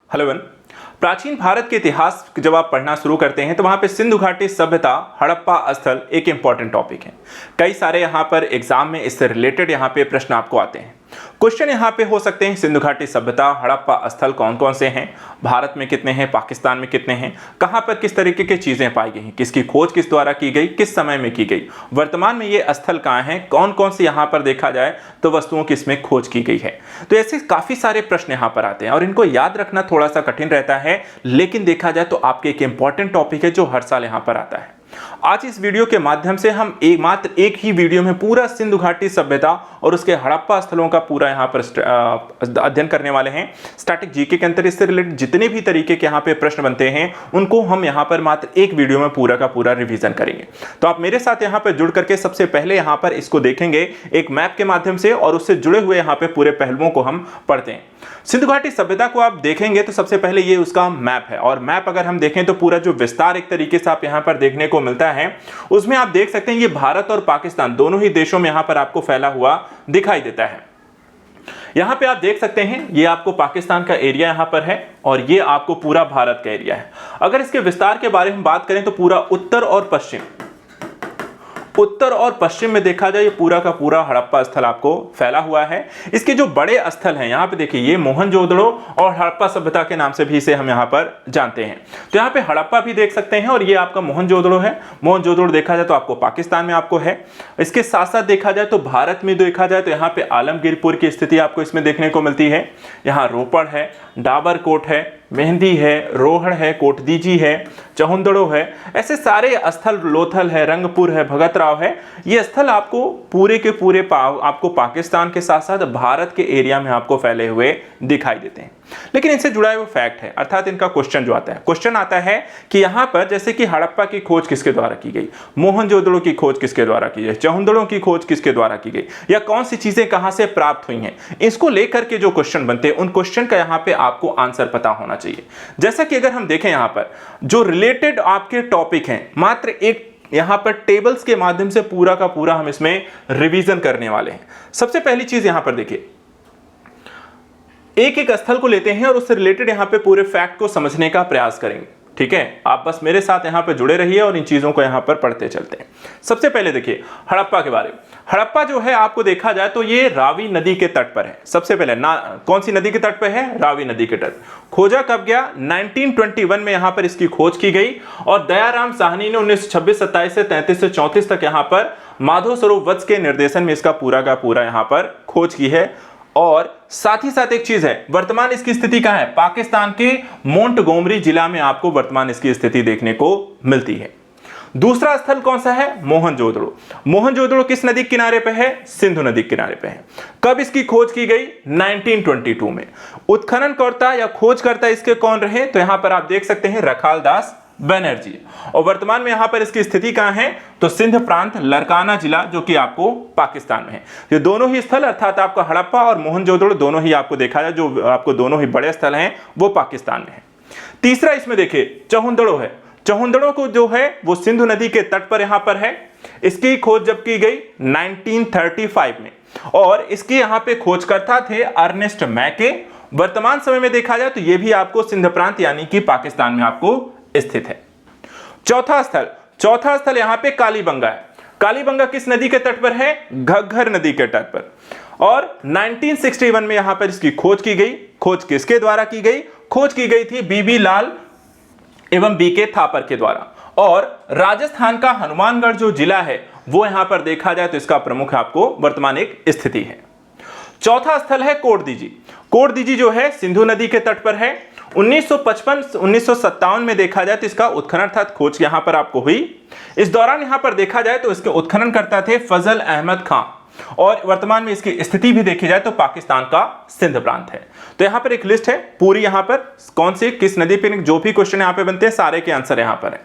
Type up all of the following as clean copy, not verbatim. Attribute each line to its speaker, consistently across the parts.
Speaker 1: Hello one. प्राचीन भारत के इतिहास जब आप पढ़ना शुरू करते हैं तो वहां पे सिंधु घाटी सभ्यता हड़प्पा स्थल एक इंपॉर्टेंट टॉपिक है। कई सारे यहां पर एग्जाम में इससे रिलेटेड यहां पे प्रश्न आपको आते हैं। क्वेश्चन यहां पे हो सकते हैं सिंधु घाटी सभ्यता हड़प्पा स्थल कौन कौन से हैं, भारत में कितने हैं, पाकिस्तान में कितने हैं, कहां पर किस तरीके की चीजें पाई गई, किसकी खोज किस द्वारा की गई, किस समय में की गई, वर्तमान में ये स्थल कहां हैं, कौन कौन से यहां पर देखा जाए तो वस्तुओं की इसमें खोज की गई है। तो ऐसे काफी सारे प्रश्न यहां पर आते हैं और इनको याद रखना थोड़ा सा कठिन रहता है, लेकिन देखा जाए तो आपके एक इंपॉर्टेंट टॉपिक है जो हर साल यहां पर आता है। आज इस वीडियो के माध्यम से हम मात्र एक ही वीडियो में पूरा सिंधु घाटी सभ्यता और उसके हड़प्पा स्थलों का पूरा यहां पर अध्ययन करने वाले हैं। स्टैटिक जीके के अंदर इससे रिलेटेड जितने भी तरीके के यहां पे प्रश्न बनते हैं उनको हम यहां पर मात्र एक वीडियो में पूरा का पूरा रिवीजन करेंगे। तो आप मेरे साथ यहां पर जुड़ करके सबसे पहले यहां पर इसको देखेंगे एक मैप के माध्यम से और उससे जुड़े हुए यहां पे पूरे पहलुओं को हम पढ़ते हैं। सिंधु घाटी सभ्यता को आप देखेंगे तो सबसे पहले ये उसका मैप है और मैप अगर हम देखें तो पूरा जो विस्तार एक तरीके से आप यहां पर देखने को मिलता है उसमें आप देख सकते हैं ये भारत और पाकिस्तान दोनों ही देशों में यहां पर आपको फैला हुआ दिखाई देता है। यहां पे आप देख सकते हैं ये आपको पाकिस्तान का एरिया यहां पर है और ये आपको पूरा भारत का एरिया है। अगर इसके विस्तार के बारे में बात करें तो पूरा उत्तर और पश्चिम में देखा जाए ये पूरा का पूरा हड़प्पा स्थल आपको फैला हुआ है। इसके जो बड़े स्थल हैं यहां पे देखिए ये मोहनजोदड़ो और हड़प्पा सभ्यता के नाम से भी इसे हम यहां पर जानते हैं। तो यहां पे हड़प्पा भी देख सकते हैं और ये आपका मोहनजोदड़ो है। मोहनजोदड़ो देखा जाए तो आपको पाकिस्तान में आपको है। इसके साथ साथ देखा जाए तो भारत में देखा जाए तो यहाँ पे आलमगीरपुर की स्थिति आपको इसमें देखने को मिलती है। यहाँ रोपड़ है, डाबरकोट है, मेहंदी है, रोहड़ है, कोटदीजी है, चहुंदड़ो है, ऐसे सारे स्थल, लोथल है, रंगपुर है, भगतराव है। ये स्थल आपको पूरे के पूरे आपको पाकिस्तान के साथ साथ भारत के एरिया में आपको फैले हुए दिखाई देते हैं। लेकिन इनसे जुड़ा हुआ फैक्ट है, अर्थात इनका क्वेश्चन जो आता है, क्वेश्चन आता है कि यहां पर जैसे कि हड़प्पा की खोज किसके द्वारा की गई, मोहनजोदड़ो की खोज किसके द्वारा की गई, चहुंदड़ो की खोज किसके द्वारा की गई, या कौन सी चीजें कहां से प्राप्त हुई हैं, इसको लेकर के जो क्वेश्चन बनते हैं उन क्वेश्चन का यहां पे आपको आंसर पता होना चाहिए। जैसा कि अगर हम देखें यहां पर जो रिलेटेड आपके टॉपिक हैं, मात्र एक यहां पर टेबल्स के माध्यम से पूरा का पूरा हम इसमें रिवीजन करने वाले हैं। सबसे पहली चीज यहां पर देखिए, एक एक स्थल को लेते हैं और उससे रिलेटेड यहां पे पूरे फैक्ट को समझने का प्रयास करेंगे। ठीक है, आप बस मेरे साथ यहां पे जुड़े रहिए और इन चीजों को यहां पर पढ़ते चलते हैं। सबसे पहले देखिए हड़प्पा के बारे में। हड़प्पा जो है आपको देखा जाए तो ये रावी नदी के तट पर है। सबसे पहले कौन सी नदी के तट पर है? रावी नदी के तट। खोजा कब गया? 1921 में यहां पर इसकी खोज की गई और दयाराम साहनी ने 1926-27 से 33 से 34 तक यहां पर माधव स्वरूप वत्स के निर्देशन में इसका पूरा का पूरा यहां पर खोज की है। और साथ ही साथ एक चीज है, वर्तमान इसकी स्थिति कहां है? पाकिस्तान के मोंटगोमरी जिला में आपको वर्तमान इसकी स्थिति देखने को मिलती है। दूसरा स्थल कौन सा है? मोहनजोदड़ो। मोहनजोदड़ो किस नदी के किनारे पे है? सिंधु नदी के किनारे पे है। कब इसकी खोज की गई? 1922 में। उत्खननकर्ता या खोजकर्ता इसके कौन रहे? तो यहां पर आप देख सकते हैं रखाल दास बनर्जी। और वर्तमान में यहां पर इसकी स्थिति कहां है? तो सिंध प्रांत, लरकाना जिला, जो कि आपको पाकिस्तान में है। ये दोनों ही स्थल अर्थात आपका हड़प्पा और मोहनजोदड़ो दोनों ही आपको देखा जाए जो आपको दोनों ही बड़े स्थल हैं वो पाकिस्तान में है। तीसरा इसमें देखिए चहुंदड़ो है। चहुंदड़ो को जो है वो सिंधु नदी के तट पर यहां पर है। इसकी खोज जब की गई 1935 में और इसके यहां पे खोजकर्ता थे अर्नेस्ट मैके। वर्तमान समय में देखा जाए तो ये भी आपको सिंध प्रांत यानी कि पाकिस्तान में आपको स्थित है। चौथा स्थल यहां पे कालीबंगा है। कालीबंगा किस नदी के तट पर है? घग्गर नदी के तट पर। और 1961 में यहां पर इसकी खोज की गई। खोज किसके द्वारा की गई? खोज की गई थी बीबी लाल एवं बीके थापर के द्वारा। और राजस्थान का हनुमानगढ़ जो जिला है वो यहां पर देखा जाए तो इसका प्रमुख आपको वर्तमान एक स्थिति है। चौथा स्थल है कोटदीजी। कोटदीजी जो है सिंधु नदी के तट पर है। 1955-1957 में देखा जाए तो इसका उत्खनन अर्थात खोज यहां पर आपको हुई। इस दौरान यहां पर देखा जाए तो इसके उत्खनन करता थे फजल अहमद खां और वर्तमान में इसकी स्थिति भी देखी जाए तो पाकिस्तान का सिंध प्रांत है। तो यहां पर एक लिस्ट है पूरी, यहां पर कौन सी किस नदी पर जो भी क्वेश्चन यहां पे बनते हैं सारे के आंसर यहां पर है।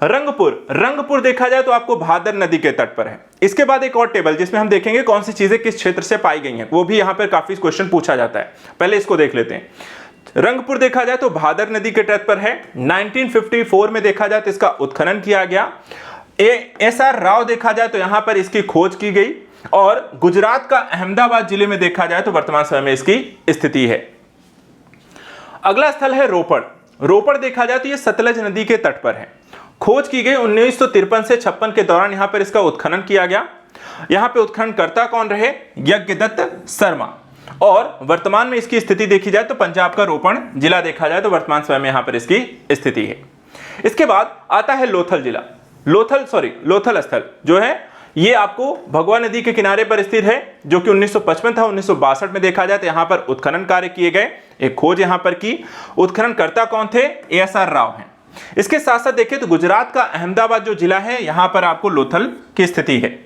Speaker 1: रंगपुर देखा जाए तो आपको भादर नदी के तट पर है। इसके बाद एक और टेबल जिसमें हम देखेंगे कौन सी चीजें किस क्षेत्र से पाई गई हैं, वो भी यहां पर काफी क्वेश्चन पूछा जाता है। पहले इसको देख लेते हैं। रंगपुर देखा जाए तो भादर नदी के तट पर है। 1954 में देखा जाए तो इसका उत्खनन किया गया। एस.आर. राव देखा जाए तो यहां पर इसकी खोज की गई और गुजरात का अहमदाबाद जिले में देखा जाए तो वर्तमान समय में इसकी स्थिति है। अगला स्थल है रोपड़। रोपड़ देखा जाए तो ये सतलज नदी के तट पर है। खोज की गई 1953 से 56 के दौरान यहां पर इसका उत्खनन किया गया। यहां पे उत्खननकर्ता कौन रहे? यज्ञदत्त शर्मा। और वर्तमान में इसकी स्थिति देखी जाए तो पंजाब का रोपड़ जिला देखा जाए तो वर्तमान समय में यहां पर इसकी स्थिति है। इसके बाद आता है लोथल जिला। लोथल स्थल जो है ये आपको भगवा नदी के किनारे पर स्थित है, जो कि 1955 था। 1962 में देखा जाए तो यहां पर उत्खनन कार्य किए गए, एक खोज यहां पर की। उत्खननकर्ता कौन थे? ASR राव हैं। इसके साथ साथ देखिए तो गुजरात का अहमदाबाद जो जिला है यहां पर आपको लोथल की स्थिति है।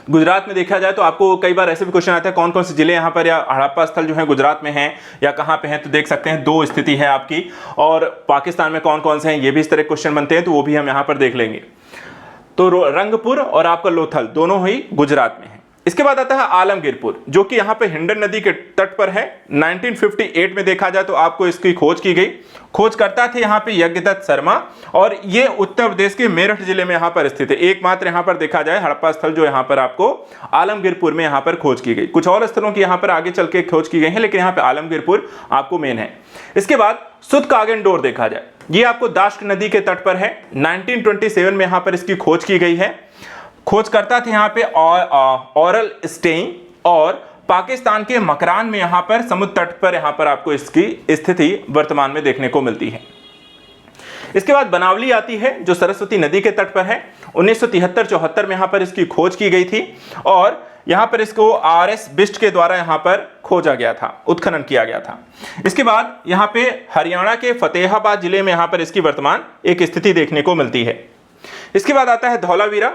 Speaker 1: गुजरात में देखा जाए तो आपको कई बार ऐसे भी क्वेश्चन आते हैं कौन कौन से जिले यहाँ पर या हड़प्पा स्थल जो है गुजरात में हैं या कहाँ पे हैं, तो देख सकते हैं 2 स्थिति है आपकी। और पाकिस्तान में कौन कौन से हैं ये भी इस तरह क्वेश्चन बनते हैं, तो वो भी हम यहाँ पर देख लेंगे। तो रंगपुर और आपका लोथल दोनों ही गुजरात में है। इसके बाद आता है आलमगीरपुर, जो कि यहाँ पे हिंडन नदी के तट पर है। 1958 में देखा जाए तो आपको इसकी खोज की गई। खोजकर्ता थे यहाँ पे यज्ञदत्त शर्मा, और ये उत्तर प्रदेश के मेरठ जिले में यहाँ पर स्थित है। एकमात्र यहाँ पर देखा जाए हड़प्पा स्थल जो यहाँ पर आपको आलमगीरपुर में यहाँ पर खोज की गई। कुछ और स्थलों की यहाँ पर आगे चल के खोज की गई है, लेकिन यहाँ पे आलमगीरपुर आपको मेन है। इसके बाद सुदकागेनडोर देखा जाए, ये आपको दाश्क नदी के तट पर है। 1927 में यहाँ पर इसकी खोज की गई है। खोजकर्ता थे यहाँ पे ऑरल स्टेइन, और पाकिस्तान के मकरान में यहाँ पर समुद्र तट पर यहाँ पर आपको इसकी स्थिति वर्तमान में देखने को मिलती है। इसके बाद बनावली आती है जो सरस्वती नदी के तट पर है। 1973-74 में यहाँ पर इसकी खोज की गई थी, और यहाँ पर इसको RS बिस्ट के द्वारा यहाँ पर खोजा गया था, उत्खनन किया गया था। इसके बाद यहाँ पे हरियाणा के फतेहाबाद जिले में यहाँ पर इसकी वर्तमान एक स्थिति देखने को मिलती है। इसके बाद आता है धौलावीरा।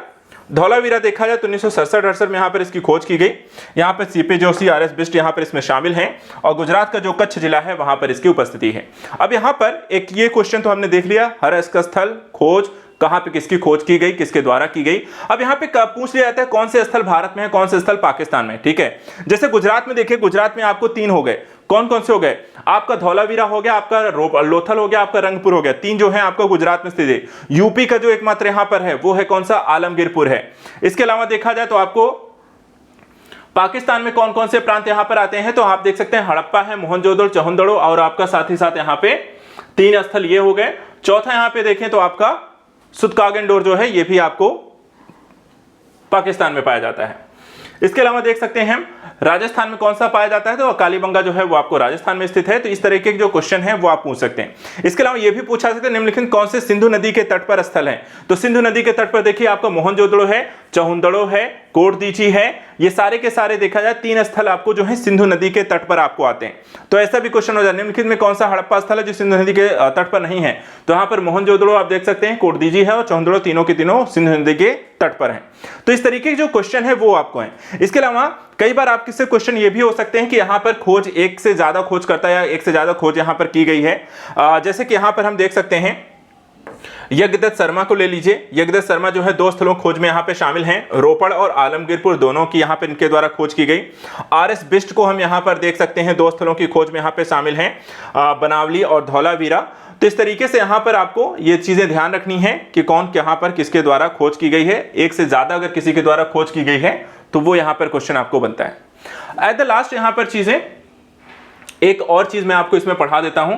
Speaker 1: धौलावीरा देखा जाए तो 1967-68 में यहाँ पर इसकी खोज की गई। यहाँ पर CP जोशी, RS बिस्ट यहाँ पर इसमें शामिल हैं, और गुजरात का जो कच्छ जिला है वहां पर इसकी उपस्थिति है। अब यहाँ पर एक ये क्वेश्चन तो हमने देख लिया, हर इसका स्थल खोज कहां पे किसकी खोज की गई, किसके द्वारा की गई। अब यहाँ पे पूछ लिया जाता है कौन से स्थल भारत में है, कौन से स्थल पाकिस्तान में। ठीक है, जैसे गुजरात में देखिए, गुजरात में आपको 3 हो गए। कौन कौन से हो गए? आपका धौलावीरा हो गया, आपका लोथल हो गया, आपका रंगपुर हो गया। 3 जो है आपका गुजरात में स्थित है। यूपी का जो एकमात्र यहां पर है वो है कौन सा? आलमगीरपुर है। इसके अलावा देखा जाए तो आपको पाकिस्तान में कौन कौन से प्रांत यहां पर आते हैं, तो आप देख सकते हैं हड़प्पा है, मोहनजोदड़ो, चहुंदड़ो, और आपका साथ ही साथ यहां पे 3 स्थल ये हो गए। चौथा यहां पे देखें तो आपका सुदकागेनडोर जो है ये भी आपको पाकिस्तान में पाया जाता है। इसके अलावा देख सकते हैं हम राजस्थान में कौन सा पाया जाता है, तो कालीबंगा जो है वो आपको राजस्थान में स्थित है। तो इस तरीके के जो क्वेश्चन है वो आप पूछ सकते हैं। इसके अलावा ये भी पूछा सकते हैं निम्नलिखित कौन से सिंधु नदी के तट पर स्थल है, तो सिंधु नदी के तट पर देखिए आपका मोहनजोदड़ो है, चहुंदड़ो है, कोटदीची है। ये सारे के सारे देखा जाए 3 स्थल आपको जो है सिंधु नदी के तट पर आपको आते हैं। तो ऐसा भी क्वेश्चन हो जाए निम्नलिखित में कौन सा हड़प्पा स्थल है जो सिंधु नदी के तट पर नहीं है, तो यहाँ पर मोहनजोदड़ो आप देख सकते हैं, कोटदीजी है, और चहुंदड़ो तीनों के तीनों सिंधु नदी के तट पर हैं। तो इस तरीके के जो क्वेश्चन है वो आपको हैं। इसके अलावा कई बार आपके से क्वेश्चन ये भी हो सकते हैं कि यहाँ पर खोज एक से ज्यादा खोज करता है या एक से ज्यादा खोज यहाँ पर की गई है। जैसे कि यहाँ पर हम देख सकते हैं यज्ञदत्त शर्मा को ले लीजिए। यज्ञदत्त शर्मा जो है 2 स्थलों खोज में यहाँ पे शामिल हैं, रोपड़ और आलमगीरपुर दोनों की यहाँ पे इनके द्वारा खोज की गई। RS बिस्ट को हम यहाँ पर देख सकते हैं 2 स्थलों की खोज में यहाँ पे शामिल हैं, बनावली और धौलावीरा। तो इस तरीके से यहाँ पर आपको ये चीजें ध्यान रखनी है कि कौन कहाँ पर किसके द्वारा खोज की गई है। एक से ज्यादा अगर किसी के द्वारा खोज की गई है तो वो यहाँ पर क्वेश्चन आपको बनता है। एट द लास्ट यहाँ पर चीजें, एक और चीज मैं आपको इसमें पढ़ा देता हूं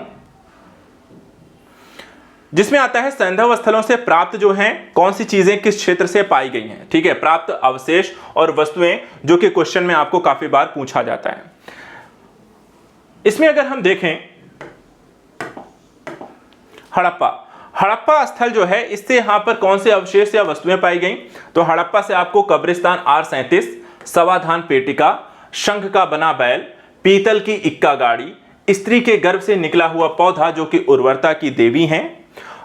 Speaker 1: जिसमें आता है सैंधव स्थलों से प्राप्त जो हैं कौन सी चीजें किस क्षेत्र से पाई गई हैं। ठीक है, प्राप्त अवशेष और वस्तुएं जो कि क्वेश्चन में आपको काफी बार पूछा जाता है। इसमें अगर हम देखें हड़प्पा स्थल जो है, इससे यहां पर कौन से अवशेष या वस्तुएं पाई गई, तो हड़प्पा से आपको कब्रिस्तान R37, सवाधान पेटिका, शंख का बना बैल, पीतल की इक्का गाड़ी, स्त्री के गर्भ से निकला हुआ पौधा जो कि उर्वरता की देवी हैं,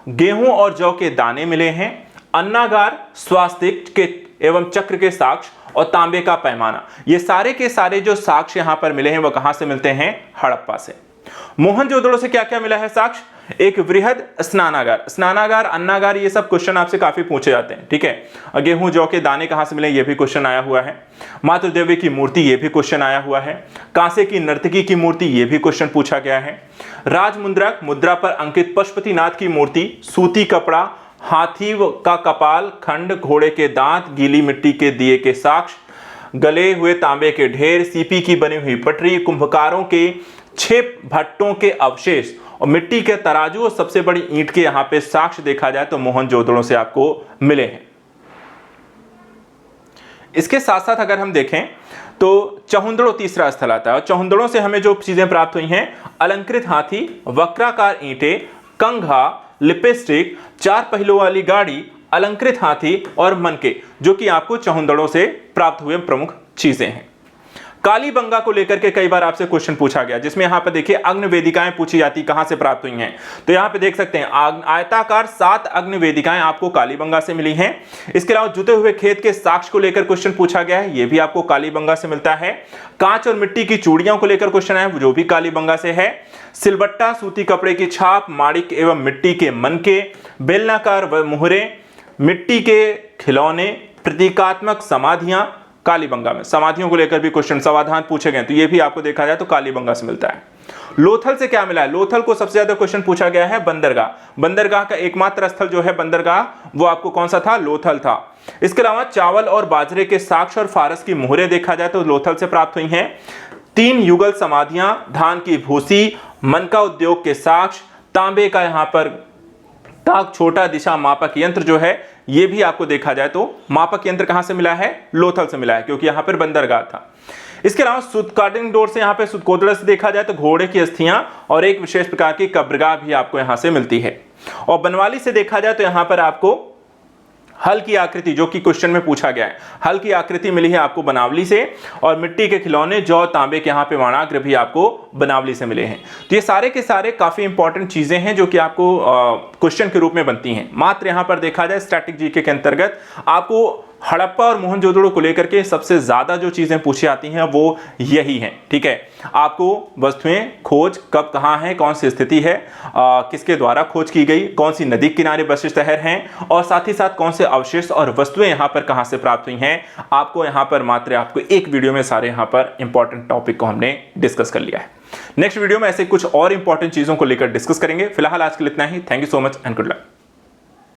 Speaker 1: गेहूं और जौ के दाने मिले हैं, अन्नागार, स्वास्तिक के एवं चक्र के साक्ष्य और तांबे का पैमाना। ये सारे के सारे जो साक्ष्य यहां पर मिले हैं वो कहां से मिलते हैं? हड़प्पा से। मोहनजोदड़ो से क्या क्या मिला है साक्ष्य? एक वृहद स्नानागार, अन्नागार, ये सब क्वेश्चन आपसे काफी पूछे जाते हैं। ठीक है, गेहूं जौ के दाने कहां से मिले, ये भी क्वेश्चन आया हुआ है। मातृदेवी की मूर्ति, ये भी क्वेश्चन आया हुआ है। कांसे की नर्तकी की मूर्ति, ये भी क्वेश्चन पूछा गया है। राजमुद्रा, मुद्रा पर अंकित पशुपतिनाथ की मूर्ति, सूती कपड़ा, हाथी का कपाल खंड, घोड़े के दांत, गीली मिट्टी के दिए के साक्ष्य, गले हुए तांबे के ढेर, सीपी की बनी हुई पटरी, कुंभकारों के 6 भट्टों के अवशेष और मिट्टी के तराजू और सबसे बड़ी ईंट के यहां पे साक्ष्य देखा जाए तो मोहनजोदड़ो से आपको मिले हैं। इसके साथ साथ अगर हम देखें तो चहुंदड़ो तीसरा स्थल आता है और चहुंदड़ों से हमें जो चीजें प्राप्त हुई हैं, अलंकृत हाथी, वक्राकार ईंटें, कंघा, लिपस्टिक, 4 पहियों वाली गाड़ी, अलंकृत हाथी और मनके, जो कि आपको चहुंदड़ों से प्राप्त हुए प्रमुख चीजें हैं। कालीबंगा को लेकर के कई बार आपसे क्वेश्चन पूछा गया, जिसमें यहां पर देखिए अग्नि वेदिकाएं पूछी जाती, कहां से प्राप्त हुई हैं, तो यहां पे देख सकते हैं आयताकार 7 अग्नि वेदिकाएं आपको कालीबंगा से मिली हैं। इसके अलावा जुते हुए खेत के साक्ष्य को लेकर क्वेश्चन पूछा गया है, यह भी आपको कालीबंगा से मिलता है। कांच और मिट्टी की चूड़ियों को लेकर क्वेश्चन है, जो भी कालीबंगा से है। सिलबट्टा, सूती कपड़े की छाप, माणिक एवं मिट्टी के मनके, बेलनाकार मुहरे, मिट्टी के खिलौने, प्रतीकात्मक समाधियां, कालीबंगा में। समाधियों को लेकर भी क्वेश्चन समाधान पूछे गए, तो ये भी आपको देखा जाए तो कालीबंगा से मिलता है। लोथल से क्या मिला है? लोथल को सबसे ज्यादा क्वेश्चन पूछा गया है बंदरगाह। बंदरगाह का एकमात्र स्थल जो है बंदरगाह, वो आपको कौन सा था? लोथल था। इसके अलावा चावल और बाजरे के साक्ष्य और फारस की मोहरें देखा जाए तो लोथल से प्राप्त हुई हैं। 3 युगल समाधियां, धान की भूसी, मनका उद्योग के साक्ष्य, तांबे का यहां पर ताक, छोटा दिशा मापक यंत्र जो है, ये भी आपको देखा जाए तो मापक यंत्र कहां से मिला है? लोथल से मिला है, क्योंकि यहां पर बंदरगाह था। इसके अलावा सुतकाटिंग डोर से यहां पे सुतकोदड़ा से देखा जाए तो घोड़े की अस्थियां और एक विशेष प्रकार की कब्रगाह भी आपको यहां से मिलती है। और बनवाली से देखा जाए तो यहां पर आपको हल की आकृति, जो कि क्वेश्चन में पूछा गया है, हल की आकृति मिली है आपको बनावली से। और मिट्टी के खिलौने, जौ, तांबे के यहाँ पे वाणाग्र भी आपको बनावली से मिले हैं। तो ये सारे के सारे काफी इंपॉर्टेंट चीजें हैं जो कि आपको क्वेश्चन के रूप में बनती हैं। मात्र यहाँ पर देखा जाए स्टैटिक जीके के अंतर्गत आपको हड़प्पा और मोहनजोदड़ो को लेकर के सबसे ज्यादा जो चीजें पूछी आती हैं वो यही हैं। ठीक है, आपको वस्तुएं खोज कब कहां है, कौन सी स्थिति है, किसके द्वारा खोज की गई, कौन सी नदी किनारे बसे शहर हैं, और साथ ही साथ कौन से अवशेष और वस्तुएं यहां पर कहां से प्राप्त हुई हैं, आपको यहां पर मात्र आपको एक वीडियो में सारे यहां पर इंपॉर्टेंट टॉपिक को हमने डिस्कस कर लिया है। नेक्स्ट वीडियो में ऐसे कुछ और इंपॉर्टेंट चीजों को लेकर डिस्कस करेंगे। फिलहाल आज के लिए इतना ही। Thank you so much and good luck.